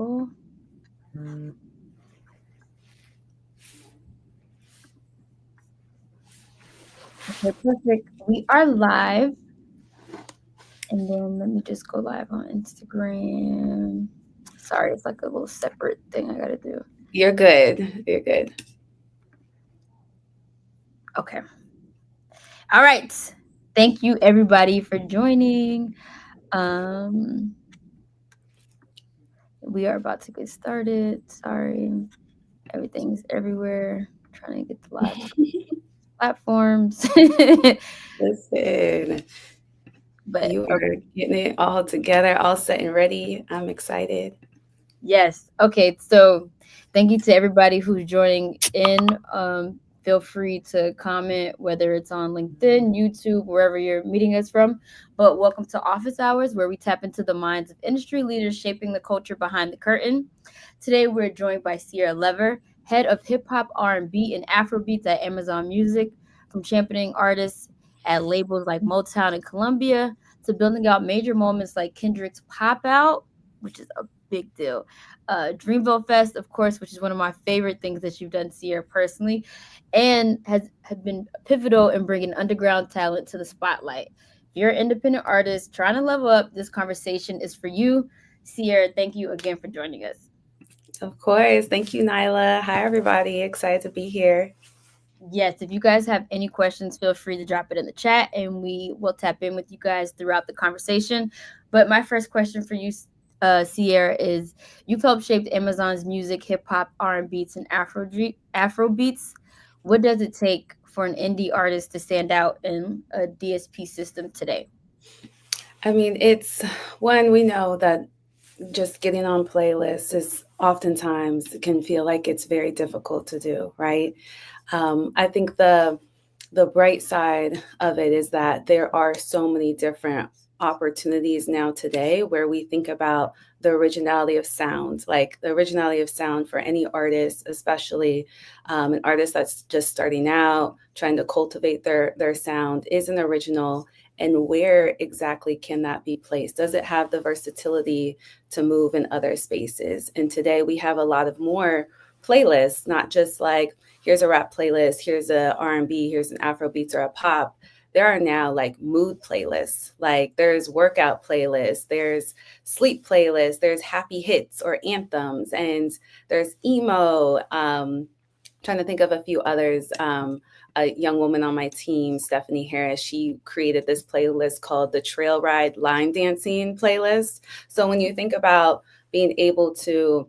go. Okay, perfect. We are live. And then let me just go live on Instagram. Sorry, it's like a little separate thing I gotta do. You're good. You're good. Okay. All right. Thank you everybody for joining. We are about to get started. Sorry. Everything's everywhere. Trying to get the live platforms. Listen, But you are getting it all together, all set and ready. I'm excited. yes. Okay. So thank you to everybody who's joining in. Feel free to comment, whether it's on LinkedIn, YouTube, wherever you're meeting us from. But welcome to Office Hours, where we tap into the minds of industry leaders shaping the culture behind the curtain. Today, we're joined by Sierra Lever, head of hip hop, R&B, and Afrobeats at Amazon Music, from championing artists at labels like Motown and Columbia to building out major moments like Kendrick's Pop Out, which is a big deal. Dreamville Fest, of course, which is one of my favorite things that you've done, Sierra, personally, and has been pivotal in bringing underground talent to the spotlight. If you're an independent artist trying to level up, this conversation is for you. Sierra, thank you again for joining us. Of course. Thank you, Nyla. Hi, everybody. Excited to be here. Yes, if you guys have any questions, feel free to drop it in the chat and we will tap in with you guys throughout the conversation. But my first question for you, Sierra, is you've helped shape Amazon's music, hip hop, R&B, and Afro beats. What does it take for an indie artist to stand out in a DSP system today? I mean, it's one, we know that just getting on playlists is oftentimes can feel like it's very difficult to do, right? I think the bright side of it is that there are so many different opportunities now today where we think about the originality of sound, like the originality of sound for any artist, especially an artist that's just starting out, trying to cultivate their sound, is an original. And where exactly can that be placed? Does it have the versatility to move in other spaces? And today we have a lot of more playlists, not just like here's a rap playlist, here's a R&B, here's an Afrobeats or a pop. There are now like mood playlists, like there's workout playlists, there's sleep playlists, there's happy hits or anthems, and there's emo. Trying to think of a few others. A young woman on my team, Stephanie Harris, she created this playlist called the Trail Ride Line Dancing playlist. So when you think about being able to,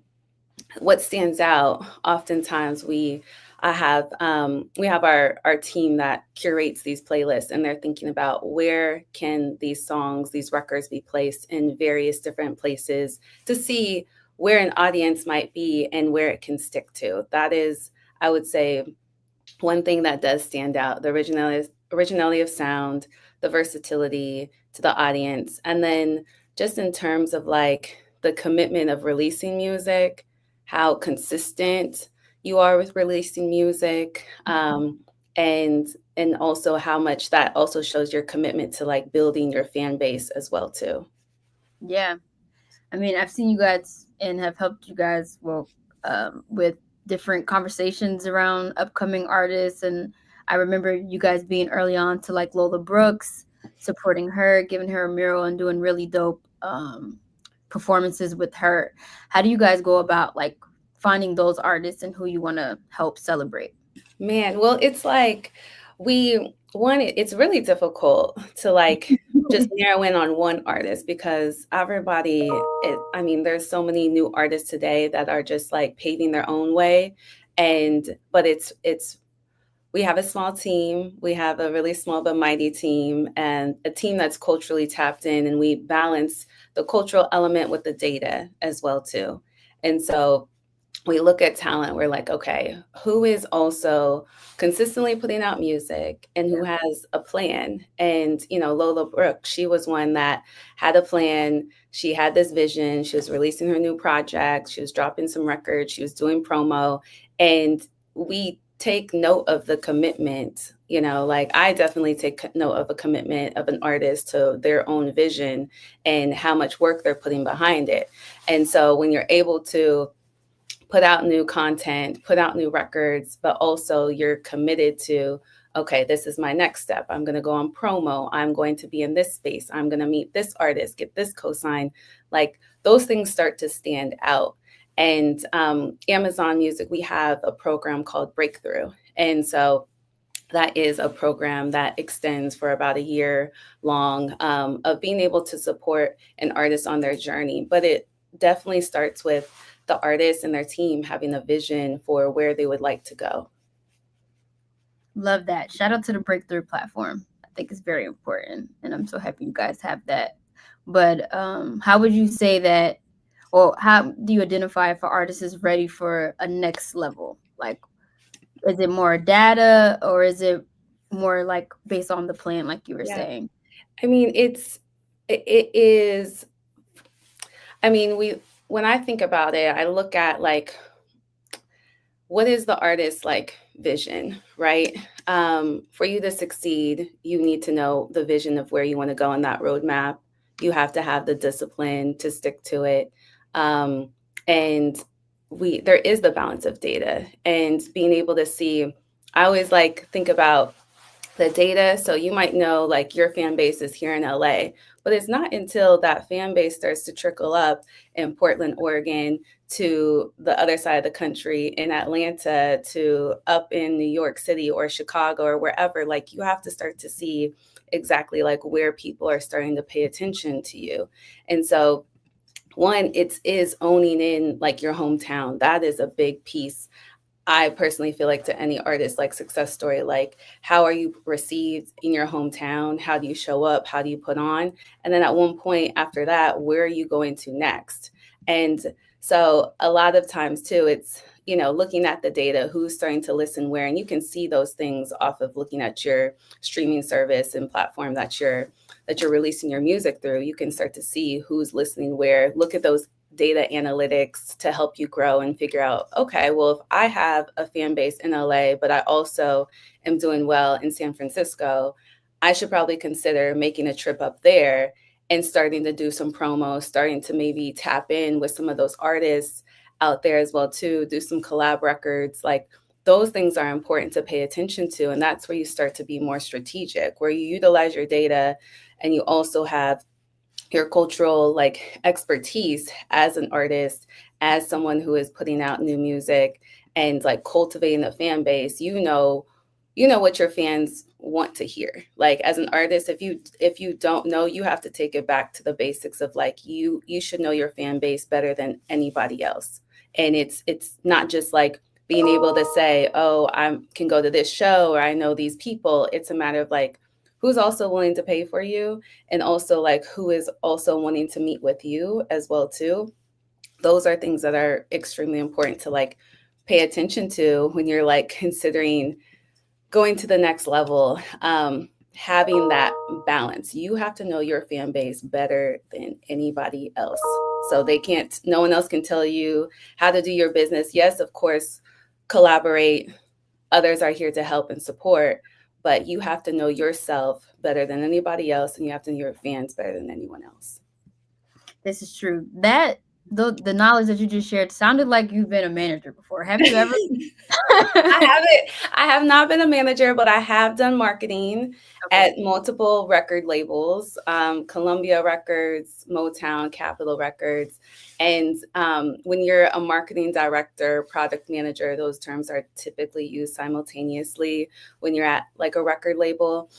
what stands out, oftentimes we have our team that curates these playlists, and they're thinking about where can these songs, these records be placed in various different places to see where an audience might be and where it can stick to. That is, I would say, one thing that does stand out: the originality of sound, the versatility to the audience, and then just in terms of like the commitment of releasing music, how consistent you are with releasing music, and also how much that also shows your commitment to like building your fan base as well too. Yeah. I mean, I've seen you guys and have helped you guys, well, with different conversations around upcoming artists. And I remember you guys being early on to like Lola Brooks, supporting her, giving her a mural, and doing really dope performances with her. How do you guys go about like finding those artists and who you want to help celebrate? Man, well, it's like it's really difficult to like just narrow in on one artist because I mean, there's so many new artists today that are just like paving their own way. But we have a small team, we have a really small but mighty team, and a team that's culturally tapped in, and we balance the cultural element with the data as well too. And so we look at talent, we're like, okay, who is also consistently putting out music and who has a plan? And, Lola Brooke, she was one that had a plan. She had this vision. She was releasing her new project. She was dropping some records. She was doing promo. And we take note of the commitment. Like I definitely take note of a commitment of an artist to their own vision and how much work they're putting behind it. And so when you're able to put out new content, put out new records, but also you're committed to, okay, this is my next step. I'm going to go on promo. I'm going to be in this space. I'm going to meet this artist, get this cosign. Like those things start to stand out. And Amazon Music, we have a program called Breakthrough. And so that is a program that extends for about a year long, of being able to support an artist on their journey. But it definitely starts with the artist and their team having a vision for where they would like to go. Love that. Shout out to the Breakthrough platform. I think it's very important, and I'm so happy you guys have that. But how would you say that, or how do you identify if an artist is ready for a next level? Like, is it more data, or is it more like based on the plan, like you were Yeah. saying? I mean, it is, I mean, when I think about it, I look at like, what is the artist's like vision, right? For you to succeed, you need to know the vision of where you want to go on that roadmap. You have to have the discipline to stick to it. And there is the balance of data and being able to see. I always like think about the data. So you might know like your fan base is here in LA, but it's not until that fan base starts to trickle up in Portland, Oregon, to the other side of the country, in Atlanta, to up in New York City or Chicago or wherever, like you have to start to see exactly like where people are starting to pay attention to you. And so one, it is owning in like your hometown. That is a big piece. I personally feel like to any artist, like success story, like how are you received in your hometown? How do you show up? How do you put on? And then at one point after that, where are you going to next? And so a lot of times too, it's, looking at the data, who's starting to listen where, and you can see those things off of looking at your streaming service and platform that you're releasing your music through. You can start to see who's listening where, look at those data analytics to help you grow and figure out, okay, well, if I have a fan base in LA, but I also am doing well in San Francisco, I should probably consider making a trip up there and starting to do some promos, starting to maybe tap in with some of those artists out there as well too, do some collab records. Like those things are important to pay attention to. And that's where you start to be more strategic, where you utilize your data and you also have your cultural like expertise as an artist, as someone who is putting out new music and like cultivating a fan base. You know what your fans want to hear. Like as an artist, if you don't know, you have to take it back to the basics of like you should know your fan base better than anybody else. And it's not just like being able to say, oh, I can go to this show or I know these people. It's a matter of like who's also willing to pay for you, and also like who is also wanting to meet with you as well too. Those are things that are extremely important to like pay attention to when you're like considering going to the next level. Having that balance, you have to know your fan base better than anybody else, so no one else can tell you how to do your business. Yes, of course, collaborate. Others are here to help and support, but you have to know yourself better than anybody else, and you have to know your fans better than anyone else. This is true. That the knowledge that you just shared sounded like you've been a manager before. Have you ever? I have not been a manager, but I have done marketing Okay. at multiple record labels, Columbia Records, Motown, Capitol Records. And when you're a marketing director, product manager, those terms are typically used simultaneously. When you're at like a record label,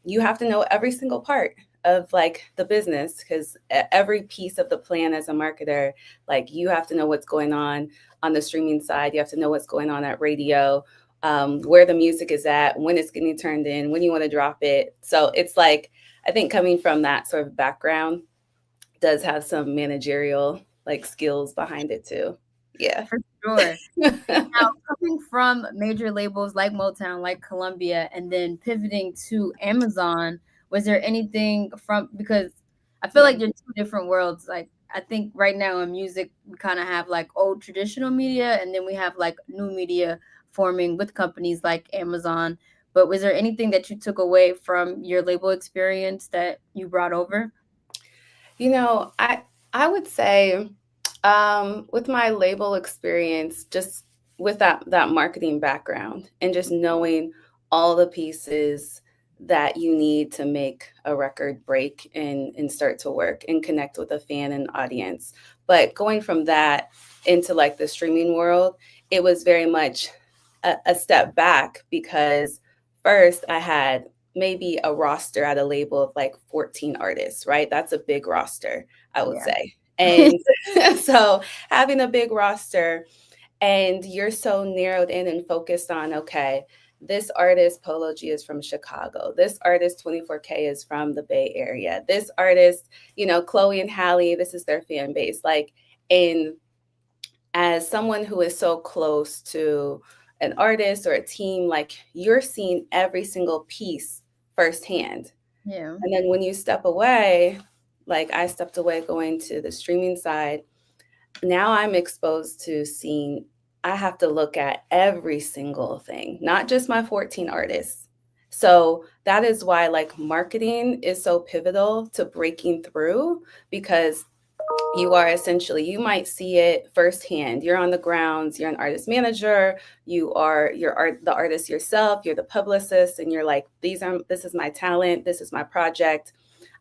you have to know every single part of like the business, because every piece of the plan as a marketer, like you have to know what's going on the streaming side. You have to know what's going on at radio, where the music is at, when it's getting turned in, when you want to drop it. So it's like, I think coming from that sort of background does have some managerial like skills behind it too. Yeah. For sure. Now, coming from major labels like Motown, like Columbia, and then pivoting to Amazon, was there anything from, because I feel Yeah. like you're two different worlds. Like I think right now in music we kind of have like old traditional media, and then we have like new media forming with companies like Amazon. But was there anything that you took away from your label experience that you brought over? You know, I would say, with my label experience, just with that marketing background and just knowing all the pieces that you need to make a record break and start to work and connect with a fan and audience. But going from that into like the streaming world, it was very much a step back because first I had maybe a roster at a label of like 14 artists, right? That's a big roster, I would Yeah. say. And so having a big roster and you're so narrowed in and focused on, okay, this artist Polo G is from Chicago. This artist 24K is from the Bay Area. This artist, Chloe and Halle, this is their fan base. Like, and as someone who is so close to an artist or a team, like you're seeing every single piece firsthand. Yeah. And then when you step away, like I stepped away going to the streaming side, now I'm exposed to seeing, I have to look at every single thing, not just my 14 artists. So that is why like marketing is so pivotal to breaking through because you are essentially, you might see it firsthand. You're on the grounds, you're an artist manager, the artist yourself, you're the publicist, and you're like, this is my talent, this is my project.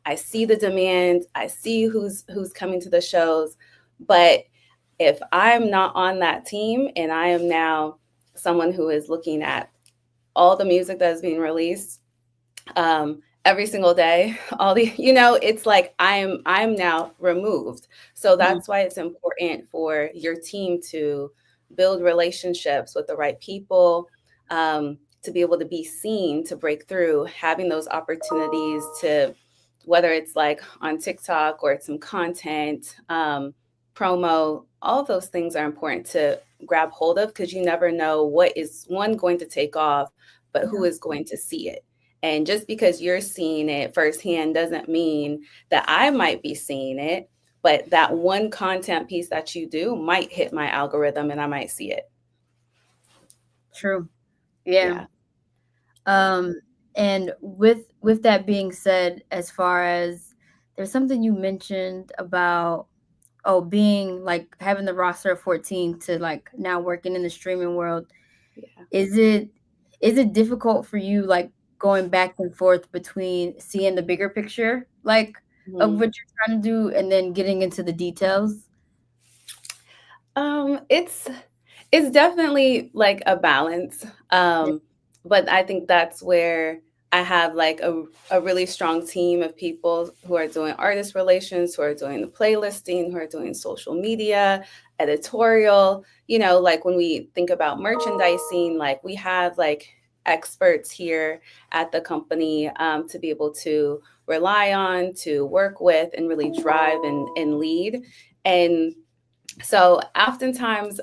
I see the demand, I see who's coming to the shows. But if I'm not on that team and I am now someone who is looking at all the music that is being released, every single day, it's like I'm now removed. So Mm, that's why it's important for your team to build relationships with the right people, to be able to be seen, to break through, having those opportunities to, whether it's like on TikTok or it's some content, promo, all of those things are important to grab hold of because you never know what is one going to take off, but who yeah. is going to see it. And just because you're seeing it firsthand doesn't mean that I might be seeing it, but that one content piece that you do might hit my algorithm and I might see it. True. Yeah. Yeah. Yeah. Um, and with that being said, as far as there's something you mentioned about being like having the roster of 14 to like now working in the streaming world. Yeah. Is it difficult for you like going back and forth between seeing the bigger picture like of Mhm. what you're trying to do and then getting into the details? It's definitely like a balance. Yeah. But I think that's where I have like a really strong team of people who are doing artist relations, who are doing the playlisting, who are doing social media, editorial. Like when we think about merchandising, like we have like experts here at the company, to be able to rely on, to work with, and really drive and lead. And so oftentimes,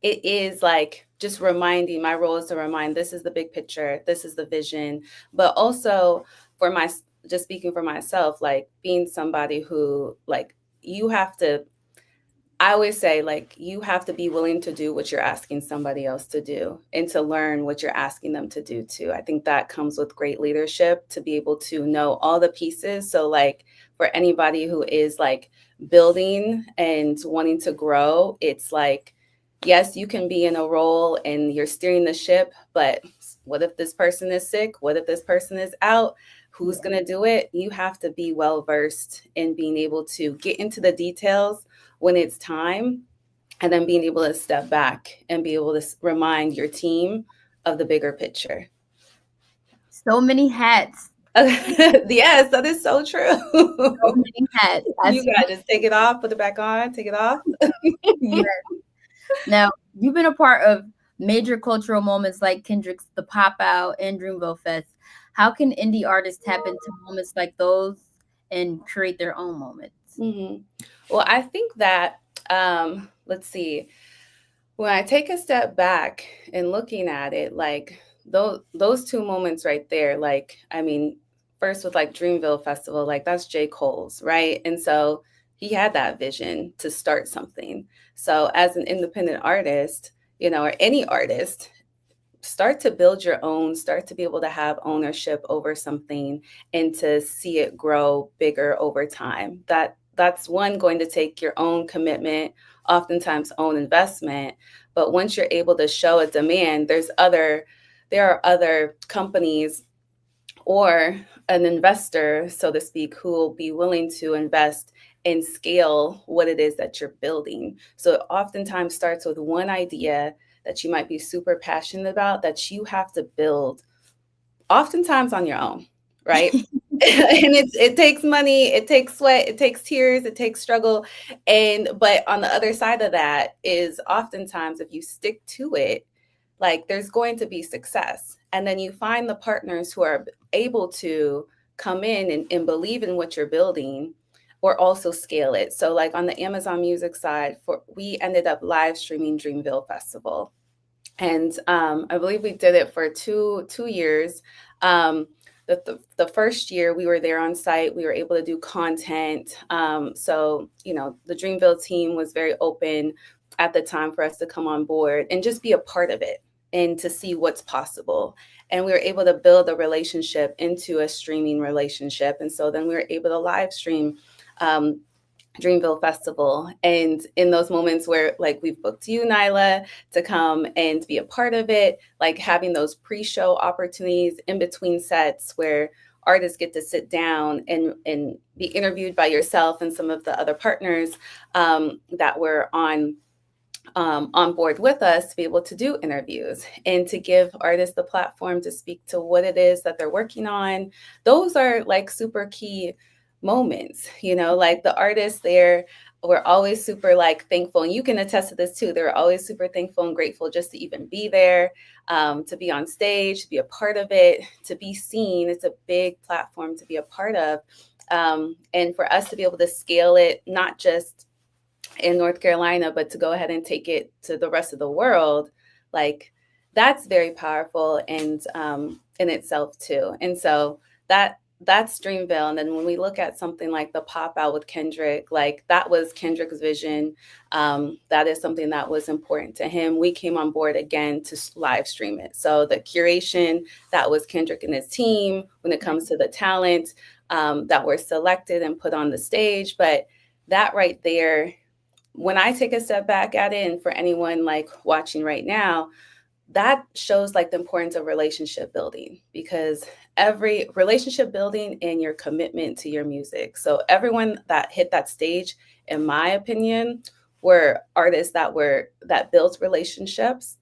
it is like just reminding, my role is to remind this is the big picture, this is the vision, but also for my, just speaking for myself, like being somebody who like you have to, I always say, like, you have to be willing to do what you're asking somebody else to do and to learn what you're asking them to do too. I think that comes with great leadership to be able to know all the pieces. So, like, for anybody who is like building and wanting to grow, it's like, yes, you can be in a role and you're steering the ship, but what if this person is sick? What if this person is out? Who's Yeah. going to do it? You have to be well versed in being able to get into the details when it's time, and then being able to step back and be able to remind your team of the bigger picture. So many hats. Yes, that is so So true. many hats. I You see. gotta just take it off, put it back on, take it off. Yeah. Now, you've been a part of major cultural moments like Kendrick's The Pop Out and Dreamville Fest. How can indie artists tap into moments like those and create their own moments? Mhm. Well, I think that, let's see, when I take a step back and looking at it, like those two moments right there, like I mean, first with like Dreamville Festival, like that's J. Cole's, right? And so he had that vision to start something. So as an independent artist, or any artist, start to build your own, start to be able to have ownership over something and to see it grow bigger over time. That's one, going to take your own commitment, oftentimes own investment. But once you're able to show a demand, there are other companies or an investor, so to speak, who will be willing to invest and scale what it is that you're building. So it oftentimes starts with one idea that you might be super passionate about that you have to build, oftentimes on your own, right? And it takes money, it takes sweat, it takes tears, it takes struggle. And but on the other side of that is, oftentimes if you stick to it, like, there's going to be success. And then you find the partners who are able to come in and believe in what you're building, or also scale it. So like on the Amazon Music side, we ended up live streaming Dreamville Festival. And I believe we did it for two years. The first year we were there on site, we were able to do content. So, the Dreamville team was very open at the time for us to come on board and just be a part of it and to see what's possible. And we were able to build a relationship into a streaming relationship. And so then we were able to live stream um, Dreamville Festival. And in those moments where, like, we've booked you, Nyla, to come and be a part of it, like having those pre-show opportunities in between sets where artists get to sit down and be interviewed by yourself and some of the other partners that were on board with us, to be able to do interviews and to give artists the platform to speak to what it is that they're working on. Those are like super key moments, like the artists there were always super like thankful, and you can attest to this too. They were always super thankful and grateful just to even be there, to be on stage, to be a part of it, to be seen. It's a big platform to be a part of, and for us to be able to scale it, not just in North Carolina, but to go ahead and take it to the rest of the world, like, that's very powerful and in itself too. And so that's Dreamville. And then when we look at something like the pop out with Kendrick, like that was Kendrick's vision. That is something that was important to him. We came on board again to live stream it. So the curation, that was Kendrick and his team when it comes to the talent that were selected and put on the stage. But that right there, when I take a step back at it, and for anyone like watching right now, that shows like the importance of relationship building, because every relationship building and your commitment to your music. So everyone that hit that stage, in my opinion, were artists that built relationships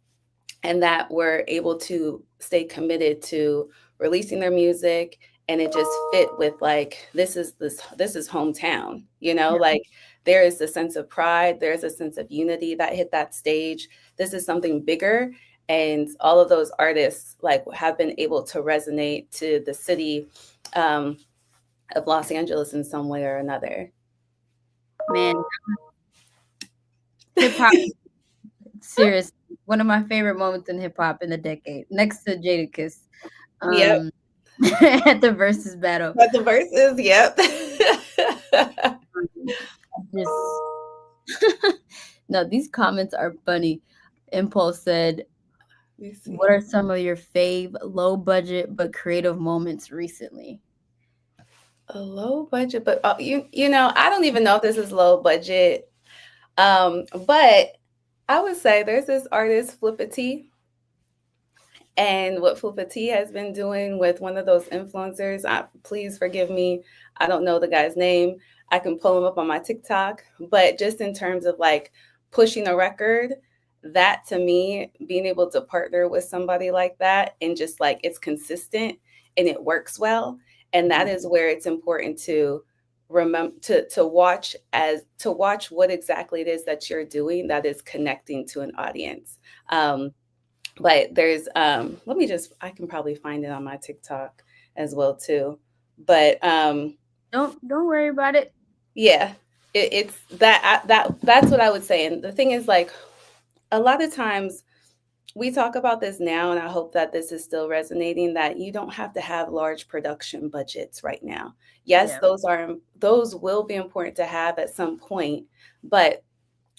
and that were able to stay committed to releasing their music. And it just fit with like, this is hometown, like there is a sense of pride, there's a sense of unity that hit that stage. This is something bigger. And all of those artists like have been able to resonate to the city of Los Angeles in some way or another. Man, hip hop, seriously, one of my favorite moments in hip hop in the decade, next to Jadakiss, Yep. um, at the versus battle. But the verses, yep. Just no, these comments are funny. Impulse said, "What are some of your fave low budget but creative moments recently?" A low budget, but I don't even know if this is low budget. But I would say there's this artist, Flippity, and what Flippity has been doing with one of those influencers. Please forgive me, I don't know the guy's name. I can pull him up on my TikTok, but just in terms of like pushing a record, that to me, being able to partner with somebody like that and just like it's consistent and it works well, and that is where it's important to remember to watch what exactly it is that you're doing that is connecting to an audience. But there's I can probably find it on my TikTok as well too. But Don't worry about it. yeah, it's that's what I would say. And the thing is, like, a lot of times we talk about this now, and I hope that this is still resonating, that you don't have to have large production budgets right now. Yes, Yeah, those will be important to have at some point, but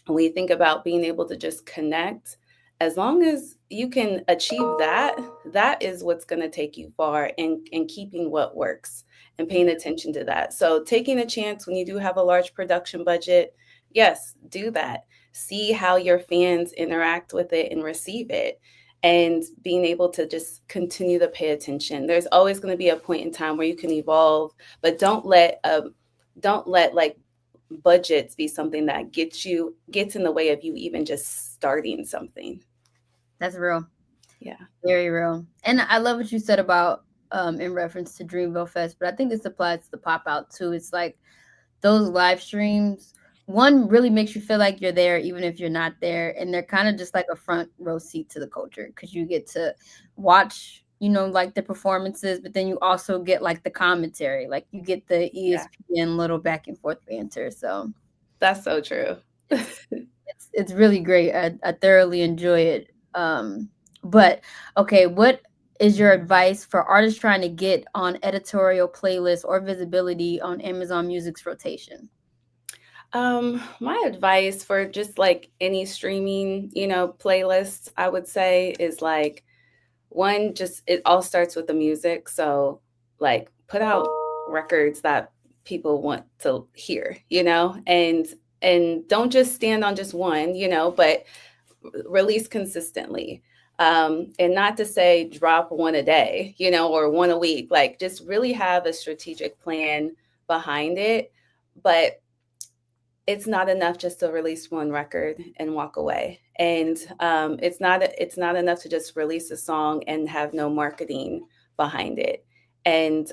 when we think about being able to just connect, as long as you can achieve that, that is what's going to take you far in keeping what works and paying yeah, attention to that. So taking a chance when you do have a large production budget, yes, do that. See how your fans interact with it and receive it, and being able to just continue to pay attention. There's always going to be a point in time where you can evolve, but don't let like budgets be something that gets in the way of you even just starting something. that's real. Yeah. Very real. And I love what you said about in reference to Dreamville Fest, but I think this applies to the pop out too. It's like those live streams, one really makes you feel like you're there even if you're not there, and they're kind of just like a front row seat to the culture because you get to watch, like the performances, but then you also get like the commentary, like you get the Yeah. ESPN little back and forth banter. So That's so true. it's it's really great. I thoroughly enjoy it. But okay, what is your advice for artists trying to get on editorial playlists or visibility on Amazon Music's rotation? My advice for just like any streaming, playlists, I would say is like, one, just it all starts with the music. So like put out records that people want to hear, and don't just stand on just one, but release consistently. And not to say drop one a day, or one a week, like just really have a strategic plan behind it. But it's not enough just to release one record and walk away. And it's not enough to just release a song and have no marketing behind it. And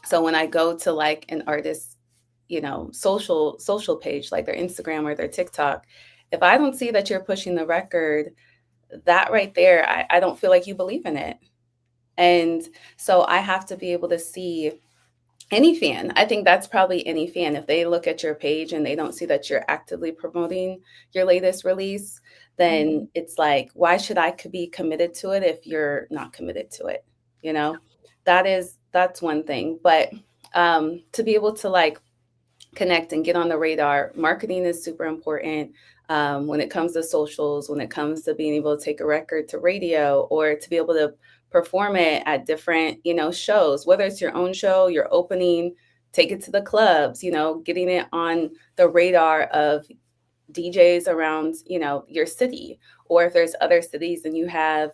so when I go to like an artist, social page, like their Instagram or their TikTok, if I don't see that you're pushing the record, that right there, I don't feel like you believe in it. And so I have to be able to see any fan. I think that's probably any fan. If they look at your page and they don't see that you're actively promoting your latest release, then it's like, why should I could be committed to it if you're not committed to it? You know, that's one thing. But to be able to like connect and get on the radar, marketing is super important. When it comes to socials, when it comes to being able to take a record to radio or to be able to perform it at different, shows, whether it's your own show, your opening, take it to the clubs, getting it on the radar of DJs around, your city. Or if there's other cities and you have,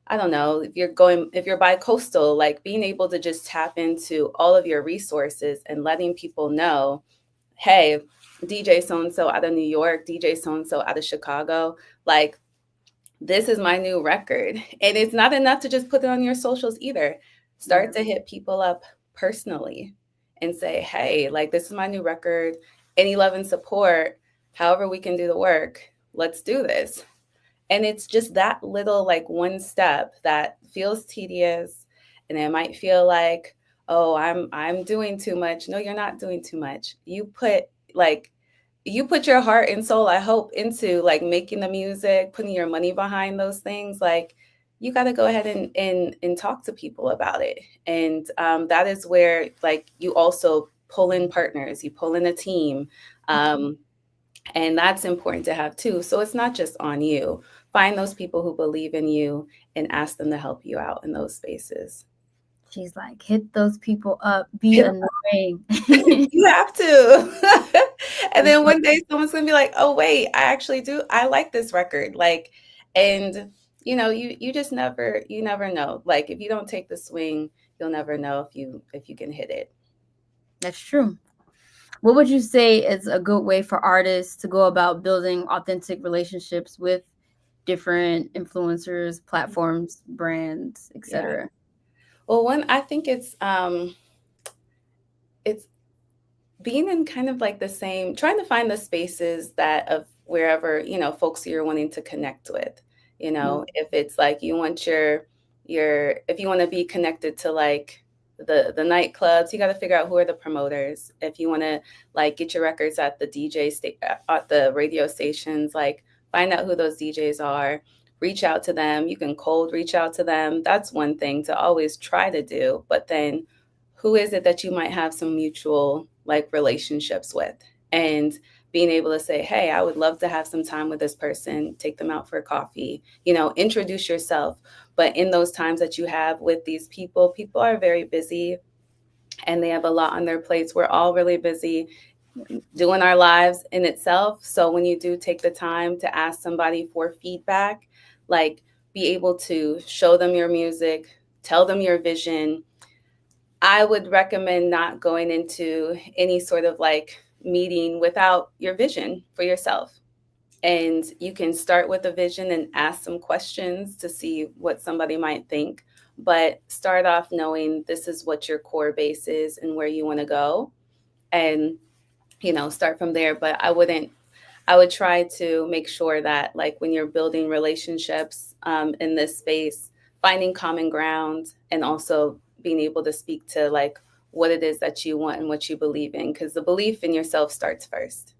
I don't know, if you're bi-coastal, like being able to just tap into all of your resources and letting people know, hey, DJ so and so out of New York, DJ so and so out of Chicago, like this is my new record. And it's not enough to just put it on your socials either. Yeah, Start to hit people up personally and say, hey, like this is my new record. Any love and support, however we can do the work, let's do this. And it's just that little like one step that feels tedious, and it might feel like, oh, I'm doing too much. No, you're not doing too much. Like you put your heart and soul, I hope, into like making the music, putting your money behind those things. Like you got to go ahead and talk to people about it. And that is where like you also pull in partners, you pull in a team. Um, and that's important to have too. So it's not just on you. Find those people who believe in you and ask them to help you out in those spaces. she's like, hit those people up, be Hit annoying. 'em. You have to. And then one day someone's gonna be like, oh wait, I actually do. I like this record. Like, and you just never know. Like if you don't take the swing, you'll never know if you can hit it. That's true. What would you say is a good way for artists to go about building authentic relationships with different influencers, platforms, brands, Yeah. etc.? Well, one, I think it's being in kind of like the same, trying to find the spaces that of wherever, folks you're wanting to connect with. If it's like you want if you want to be connected to like the nightclubs, you got to figure out who are the promoters. If you want to like get your records at the at the radio stations, like find out who those DJs are, reach out to them. You can cold reach out to them. That's one thing to always try to do. But then who is it that you might have some mutual like relationships with? And being able to say, hey, I would love to have some time with this person, take them out for coffee, introduce yourself. But in those times that you have with these people, people are very busy and they have a lot on their plates. We're all really busy doing our lives in itself. So when you do take the time to ask somebody for feedback, like be able to show them your music, tell them your vision, I would recommend not going into any sort of like meeting without your vision for yourself. And you can start with a vision and ask some questions to see what somebody might think. But start off knowing this is what your core base is and where you want to go. And, start from there. But I would try to make sure that, like, when you're building relationships in this space, finding common ground and also being able to speak to, like, what it is that you want and what you believe in, because the belief in yourself starts first.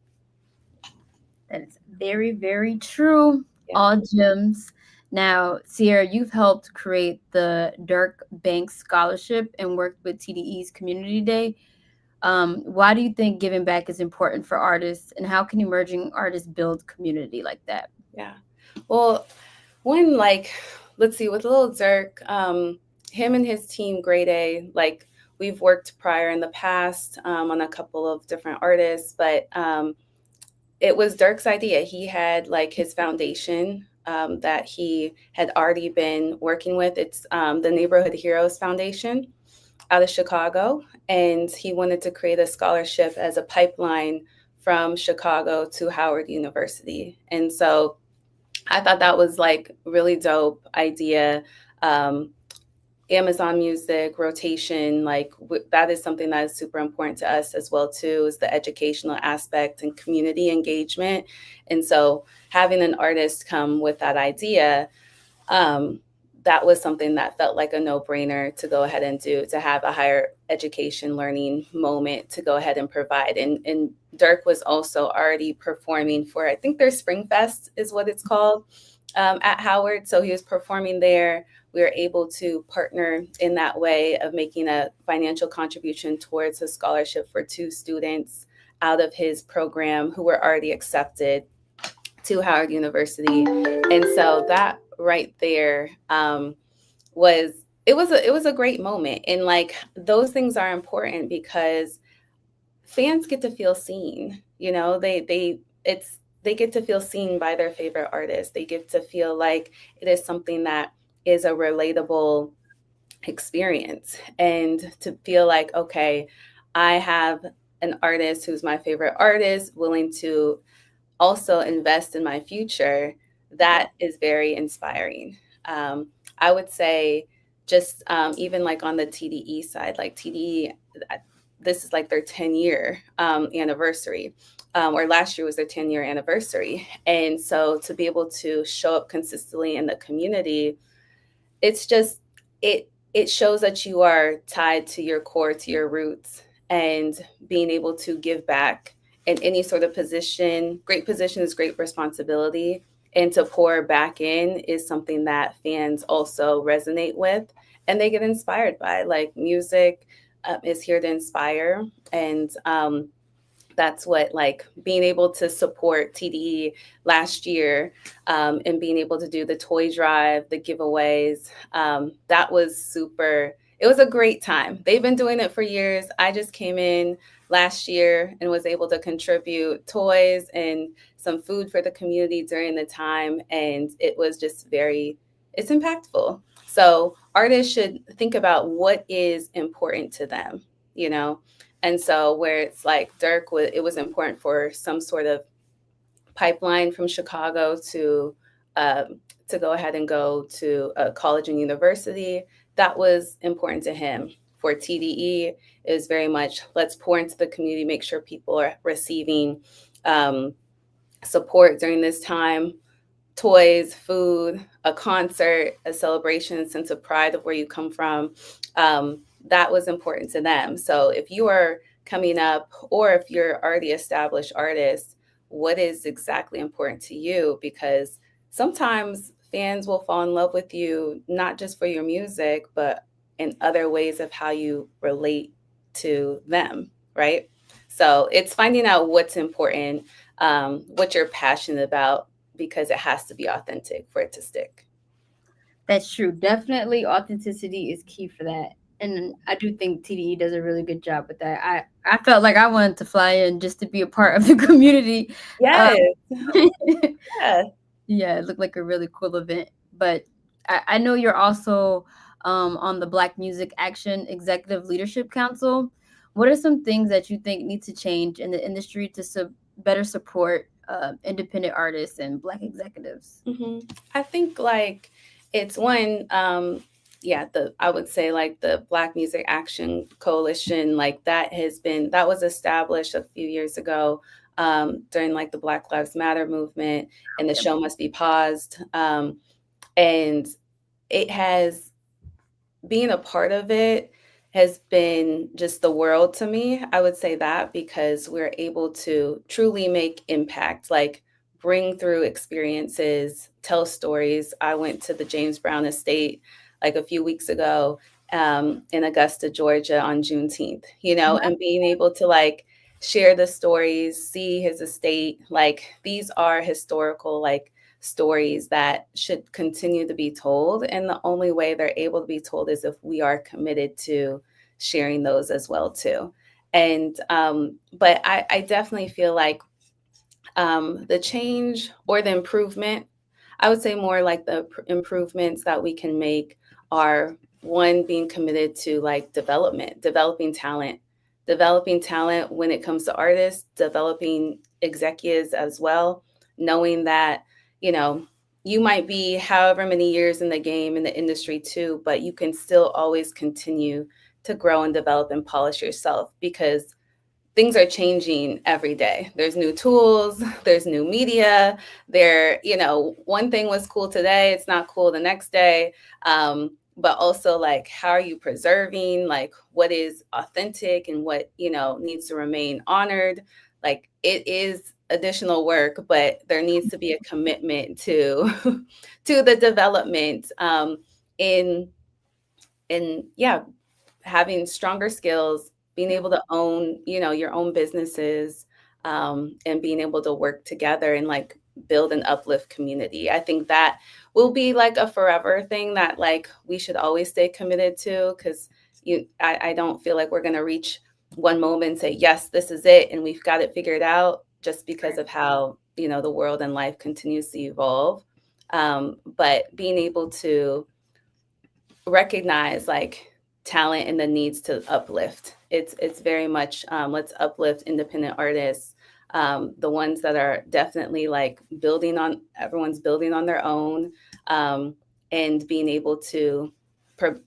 That is very, very true. Yeah. All gems. Now, Sierra, you've helped create the Dirk Banks Scholarship and worked with TDE's Community Day. Why do you think giving back is important for artists, and how can emerging artists build community like that? Yeah. Well, one, like, let's see, with Lil Durk, him and his team, Grade A, like, we've worked prior in the past on a couple of different artists, but it was Dirk's idea. He had like his foundation that he had already been working with. It's the Neighborhood Heroes Foundation out of Chicago. And he wanted to create a scholarship as a pipeline from Chicago to Howard University. And so I thought that was like really dope idea. Um, Amazon Music rotation, like that is something that is super important to us as well too, is the educational aspect and community engagement. And so having an artist come with that idea, um, that was something that felt like a no-brainer to go ahead and do, to have a higher education learning moment to go ahead and provide. And Dirk was also already performing for, I think their Spring Fest is what it's called, at Howard. So he was performing there. We were able to partner in that way of making a financial contribution towards a scholarship for two students out of his program who were already accepted to Howard University. And so that right there was it was a great moment. And like those things are important because fans get to feel seen. They get to feel seen by their favorite artist. They get to feel like it is something that is a relatable experience, and to feel like, okay, I have an artist who's my favorite artist willing to also invest in my future. That is very inspiring. I would say just even like on the TDE side, like TDE, this is like their 10-year anniversary. Or last year was their 10-year anniversary. And so to be able to show up consistently in the community, it's just, it shows that you are tied to your core, to your roots, and being able to give back in any sort of position. Great position is great responsibility. And to pour back in is something that fans also resonate with and they get inspired by. Like music is here to inspire. And that's what, like, being able to support TDE last year and being able to do the toy drive, the giveaways, that was super. It was a great time. They've been doing it for years. I just came in last year and was able to contribute toys and some food for the community during the time. And it was just it's impactful. So artists should think about what is important to them, you know? And so where it's like Dirk, it was important for some sort of pipeline from Chicago to go ahead and go to a college and university. That was important to him. For TDE, it was very much, let's pour into the community, make sure people are receiving support during this time, toys, food, a concert, a celebration, a sense of pride of where you come from. That was important to them. So if you are coming up, or if you're already established artist, what is exactly important to you? Because sometimes fans will fall in love with you, not just for your music, but in other ways of how you relate to them, right? So it's finding out what's important, what you're passionate about, because it has to be authentic for it to stick. That's true. Definitely authenticity is key for that. And I do think TDE does a really good job with that. I felt like I wanted to fly in just to be a part of the community. Um, Yes. Yeah. yeah, it looked like a really cool event. But I know you're also on the Black Music Action Executive Leadership Council. What are some things that you think need to change in the industry to better support independent artists and Black executives? I think like it's one, yeah, the I would say like the Black Music Action Coalition, like that was established a few years ago, during like the Black Lives Matter movement, and the show must be paused, and it has being a part of it has been just the world to me. I would say that because we're able to truly make impact, like bring through experiences, tell stories. I went to the James Brown estate like a few weeks ago, in Augusta, Georgia on Juneteenth, and being able to like share the stories, see his estate. Like these are historical, like stories that should continue to be told. And the only way they're able to be told is if we are committed to sharing those as well too. And but I definitely feel like the change or the improvement, I would say more like the improvements that we can make are one, being committed to like developing talent when it comes to artists, developing executives as well, knowing that, you know, you might be however many years in the game in the industry too, but you can still always continue to grow and develop and polish yourself because things are changing every day. There's new tools, there's new media. One thing was cool today, it's not cool the next day. But also like how are you preserving like what is authentic and what, needs to remain honored. Like it is additional work, but there needs to be a commitment to to the development, in yeah, having stronger skills, being able to own, your own businesses, and being able to work together and like build and uplift community. I think that will be like a forever thing that like we should always stay committed to because I don't feel like we're gonna reach one moment and say, yes, this is it, and we've got it figured out just because of how, the world and life continues to evolve. But being able to recognize like talent and the needs to uplift. It's very much, let's uplift independent artists, the ones that are definitely like everyone's building on their own, and being able to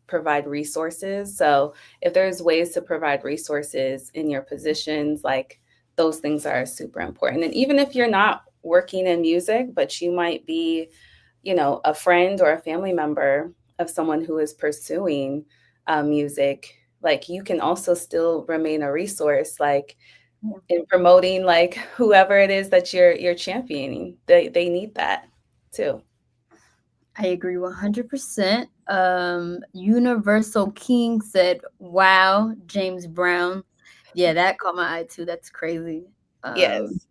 provide resources. So if there's ways to provide resources in your positions, like those things are super important. And even if you're not working in music, but you might be, a friend or a family member of someone who is pursuing, music, like you can also still remain a resource, like in promoting like whoever it is that you're championing. They need that too. I agree 100%. Universal King said, "Wow, James Brown." Yeah, that caught my eye too. That's crazy. Um, Yes,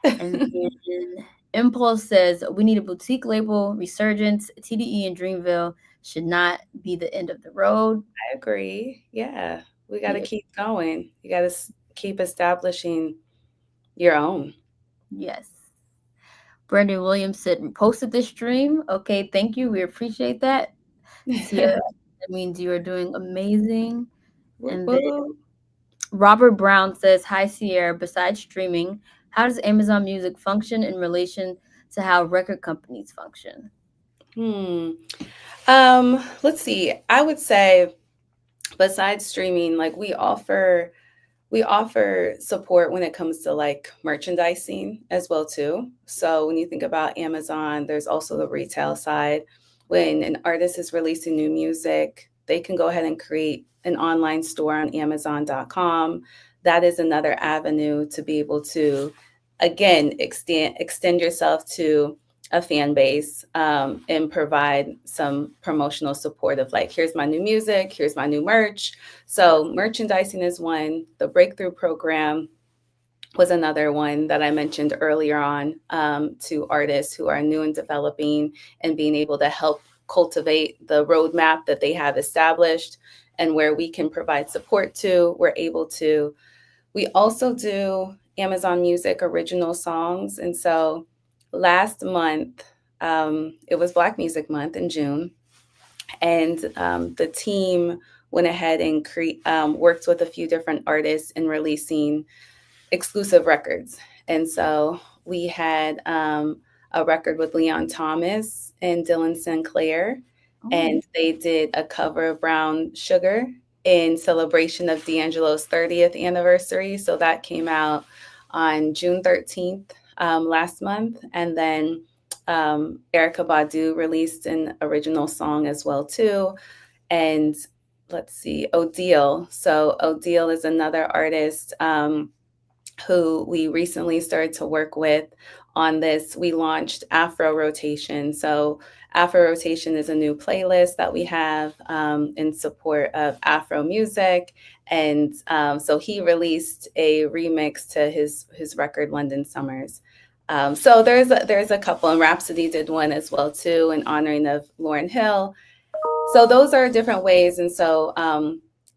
and then Impulse says, "We need a boutique label resurgence. TDE and Dreamville should not be the end of the road." I agree. Yeah, we got to Yeah, keep going. You got to keep establishing your own. yes. Brandon Williams said, "Posted this stream." Okay, thank you. We appreciate that. Sierra, that means you are doing amazing. Woo And then woo. Robert Brown says, "Hi Sierra, besides streaming, how does Amazon Music function in relation to how record companies function?" Hmm. Let's see. I would say besides streaming, like we offer support when it comes to like merchandising as well too. So when you think about Amazon, there's also the retail side. When an artist is releasing new music, they can go ahead and create an online store on amazon.com. That is another avenue to be able to again extend yourself to a fan base, and provide some promotional support of like, here's my new music, here's my new merch. So merchandising is one. The breakthrough program was another one that I mentioned earlier on, to artists who are new and developing and being able to help cultivate the roadmap that they have established and where we can provide support to. We're able to. We also do Amazon Music original songs. And so last month, it was Black Music Month in June, and the team went ahead and worked with a few different artists in releasing exclusive records. And so we had a record with Leon Thomas and Dylan Sinclair, Oh, and they did a cover of Brown Sugar in celebration of D'Angelo's 30th anniversary. So that came out on June 13th, last month. And then Erica Badu released an original song as well too. And let's see, Odile. So Odile is another artist, who we recently started to work with on this. We launched Afro Rotation. So, Afro Rotation is a new playlist that we have, in support of Afro music. And so he released a remix to his record London Summers. So there's a couple, and Rhapsody did one as well too, in honoring of Lauryn Hill. So those are different ways. And so,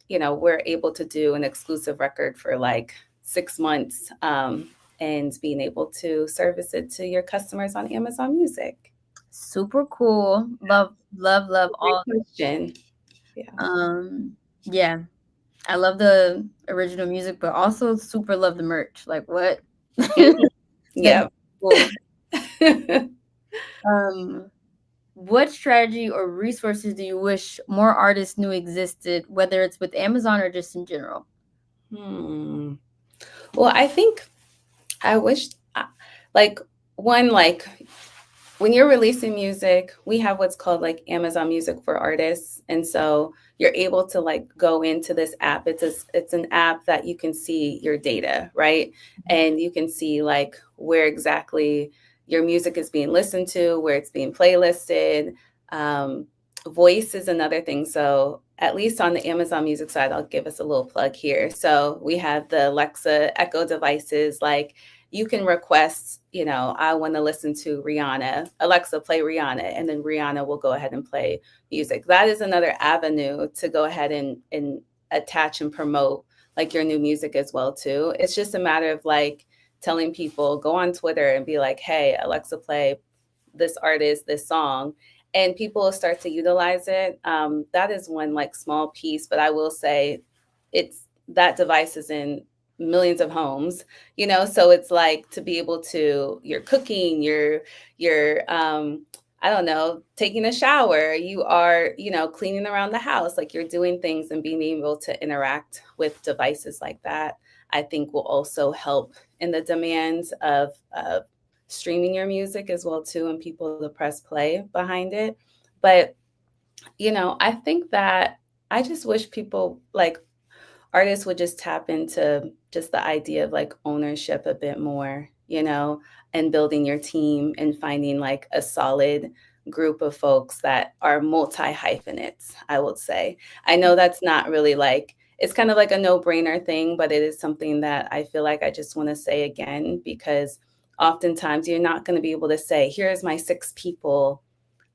we're able to do an exclusive record for like 6 months, and being able to service it to your customers on Amazon Music. super cool. Love, love, love Great all. question. Yeah. Yeah, I love the original music, but also super love the merch. Like what? Mhm. That's Yeah. cool. Um, what strategy or resources do you wish more artists knew existed, whether it's with Amazon or just in general? Hmm. Well, I think I wish, uh, like, one, like, when you're releasing music, we have what's called like Amazon Music for Artists. And so you're able to like go into this app. It's an app that you can see your data, right? And you can see like where exactly your music is being listened to, where it's being playlisted. Um, Voice is another thing. So at least on the Amazon Music side, I'll give us a little plug here. So we have the Alexa Echo devices, like you can request, I want to listen to Rihanna. Alexa, play Rihanna. And then Rihanna will go ahead and play music. That is another avenue to go ahead and attach and promote like your new music as well too. It's just a matter of like telling people, go on Twitter and be like, hey, Alexa, play this artist, this song, and people will start to utilize it. That is one like small piece, but I will say it's that device is in millions of homes, so it's like to be able to, you're cooking, you're I don't know, taking a shower, you are, cleaning around the house, like you're doing things, and being able to interact with devices like that, I think will also help in the demands of streaming your music as well too, and people to press play behind it. But I think that I just wish people, like, artists would just tap into just the idea of like ownership a bit more, and building your team and finding like a solid group of folks that are multi hyphenates, I would say. I know that's not really like, it's kind of like a no brainer thing, but it is something that I feel like I just want to say again, because oftentimes you're not going to be able to say, here's my 6 people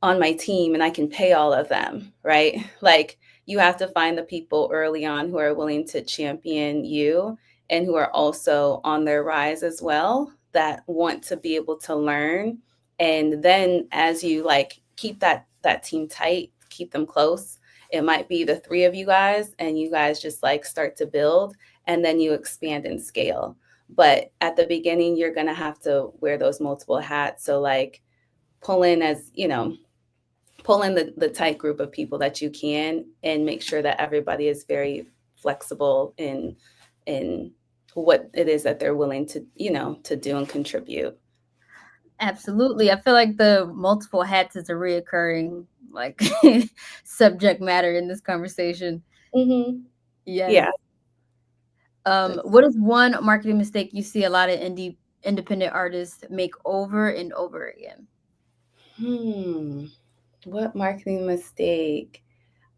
on my team and I can pay all of them, right? Like you have to find the people early on who are willing to champion you and who are also on their rise as well, that want to be able to learn. And then as you like keep that team tight, keep them close, it might be the 3 of you guys and you guys just like start to build, and then you expand and scale. But at the beginning you're going to have to wear those multiple hats. So like pull in as, pull in the tight group of people that you can, and make sure that everybody is very flexible in what it is that they're willing to, to do and contribute. Absolutely. I feel like the multiple hats is a reoccurring like subject matter in this conversation. Hmm. Yes. Yeah. What is one marketing mistake you see a lot of independent artists make over and over again? Hmm. What marketing mistake?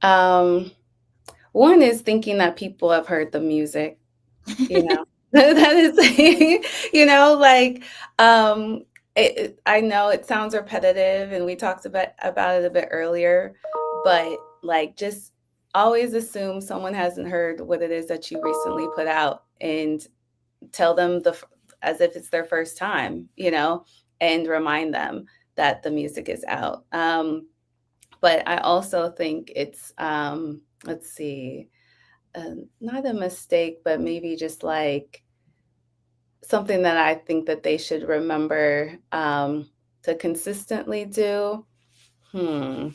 Um, One is thinking that people have heard the music, you know. That is, like, um, I know it sounds repetitive, and we talked about it a bit earlier, but like, just always assume someone hasn't heard what it is that you recently put out, and tell them as if it's their first time, and remind them that the music is out. But I also think it's, let's see, not a mistake, but maybe just like something that I think that they should remember, to consistently do, hmm,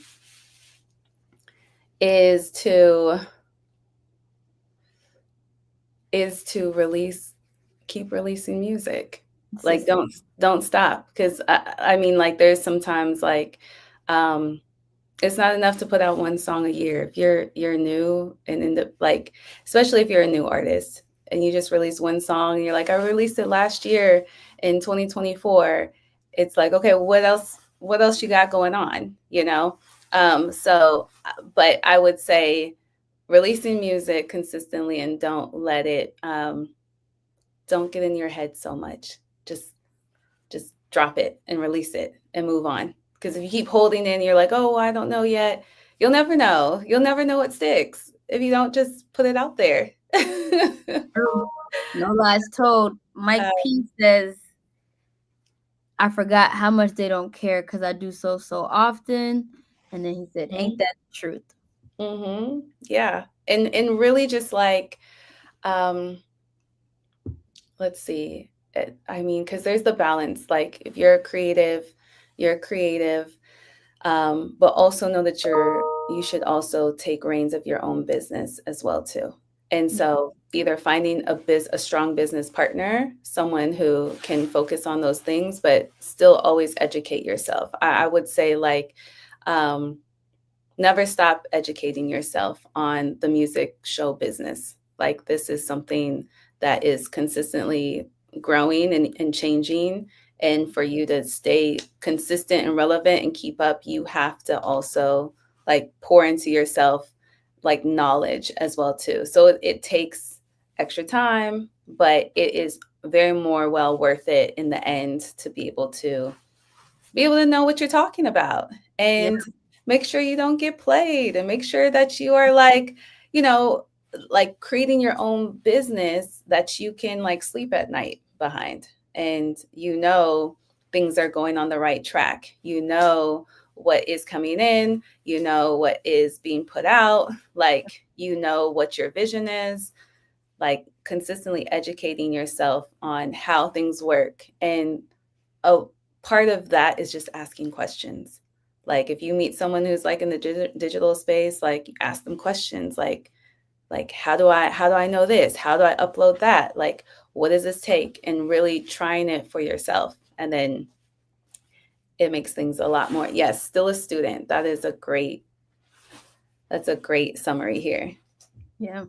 is to release keep releasing music. Like, Consistent. don't stop, because I mean, like, there's sometimes, like, um it's not enough to put out one song a year. If you're new and end up, like, especially if you're a new artist and you just release one song and you're like, I released it last year in 2024. It's like, okay, what else you got going on, but I would say releasing music consistently, and don't get in your head so much. Just drop it and release it and move on. Because if you keep holding in, you're like, oh, I don't know yet. You'll never know. You'll never know what sticks if you don't just put it out there. True. No lies told. Mike P says, I forgot how much they don't care because I do so often. And then he said, ain't that the truth? Mm-hmm. Yeah. And really just like, um, let's see. I mean, because there's the balance. Like, if you're creative, but also know that you should also take reins of your own business as well too. And Yeah. so either finding a strong business partner, someone who can focus on those things, but still always educate yourself. I would say, like, um, never stop educating yourself on the music show business. Like, this is something that is consistently growing and changing. And for you to stay consistent and relevant and keep up, you have to also, like, pour into yourself, like, knowledge as well too. So it takes extra time, but it is very more well worth it in the end to be able to know what you're talking about, Yeah. and make sure you don't get played, and make sure that you are, like, you know like, creating your own business that you can, like, sleep at night behind, and things are going on the right track, what is coming in, what is being put out, like, what your vision is, like, consistently educating yourself on how things work. And a part of that is just asking questions. Like, if you meet someone who's, like, in the digital space, like, ask them questions, like, how do I know this? How do I upload that? Like, what does this take? And really trying it for yourself. And then it makes things a lot more. Yes, still a student. That's a great summary here. Yeah.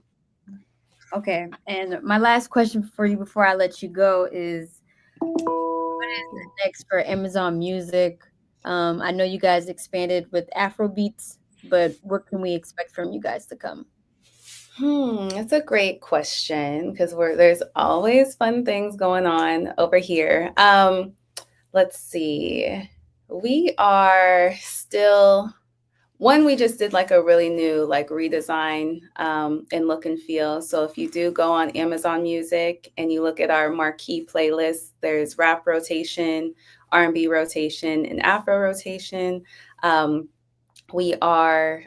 Okay. And my last question for you before I let you go is, what is the next for Amazon Music? I know you guys expanded with Afrobeats, but what can we expect from you guys to come? That's a great question, because there's always fun things going on over here. Let's see. We are still one. We just did, like, a really new, like, redesign, and look and feel. So if you do go on Amazon Music and you look at our marquee playlist, there's rap rotation, R&B rotation, and Afro rotation. Um, we are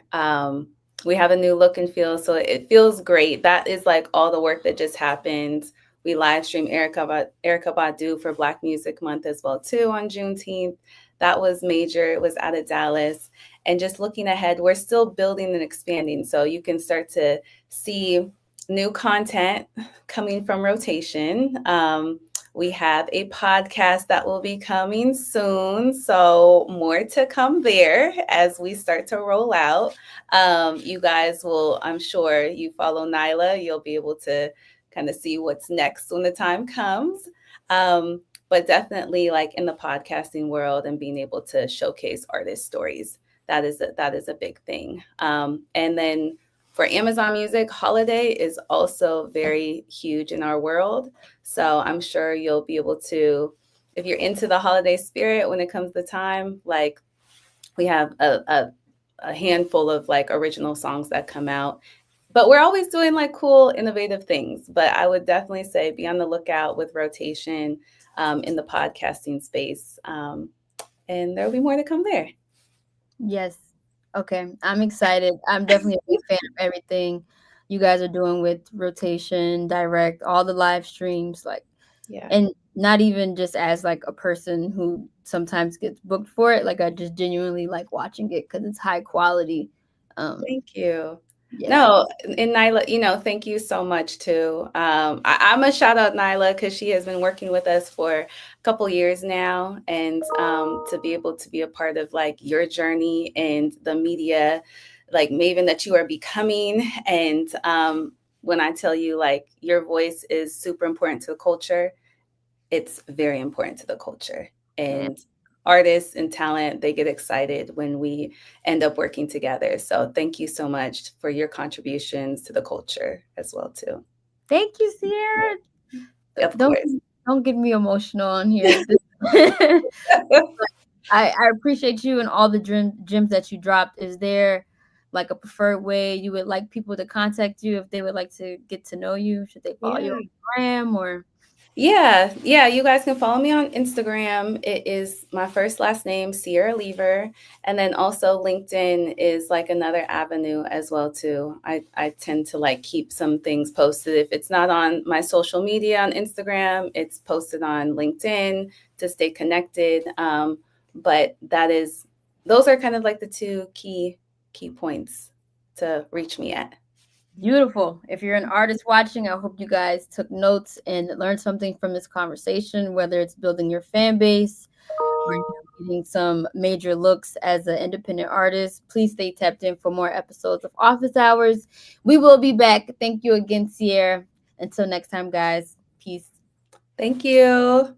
we have a new look and feel, so it feels great. That is, like, all the work that just happened. We live stream Erica Badu for Black Music Month as well too on Juneteenth. That was major. It was out of Dallas. And just looking ahead, we're still building and expanding, so you can start to see new content coming from rotation. We have a podcast that will be coming soon, so more to come there as we start to roll out. You guys will, I'm sure, you follow Nyla, you'll be able to kind of see what's next when the time comes. but definitely like in the podcasting world and being able to showcase artist stories. That is a big thing. And then for Amazon Music, holiday is also very huge in our world. So I'm sure you'll be able to, if you're into the holiday spirit when it comes to time, like we have a handful of like original songs that come out, but we're always doing like cool innovative things. But I would definitely say be on the lookout with rotation in the podcasting space, and there'll be more to come there. Yes. Okay. I'm excited. I'm definitely a big fan of everything you guys are doing with rotation, direct, all the live streams, like, Yeah, and not even just as like a person who sometimes gets booked for it. Like I just genuinely like watching it because it's high quality. Um, thank you. yeah. No, and Nyla, thank you so much too. I'm a shout out Nyla because she has been working with us for a couple years now, and to be able to be a part of like your journey and the media, like Maven that you are becoming, and when I tell you like your voice is super important to the culture, it's very important to the culture. Yeah. And artists and talent, they get excited when we end up working together. So thank you so much for your contributions to the culture as well too. Thank you, Sierra. Of Don't course. don't get me emotional on here. I appreciate you and all the gems that you dropped. Is there like a preferred way you would like people to contact you if they would like to get to know you? Should they follow you Yeah. on Instagram or? Yeah. You guys can follow me on Instagram. It is my first last name, Sierra Lever. And then also LinkedIn is like another avenue as well too. I tend to like keep some things posted. If it's not on my social media on Instagram, it's posted on LinkedIn to stay connected. But those are kind of like the two key points to reach me at. Beautiful. If you're an artist watching, I hope you guys took notes and learned something from this conversation, whether it's building your fan base or getting some major looks as an independent artist. Please stay tapped in for more episodes of Office Hours. We will be back. Thank you again, Sierra. Until next time, guys. Peace. Thank you.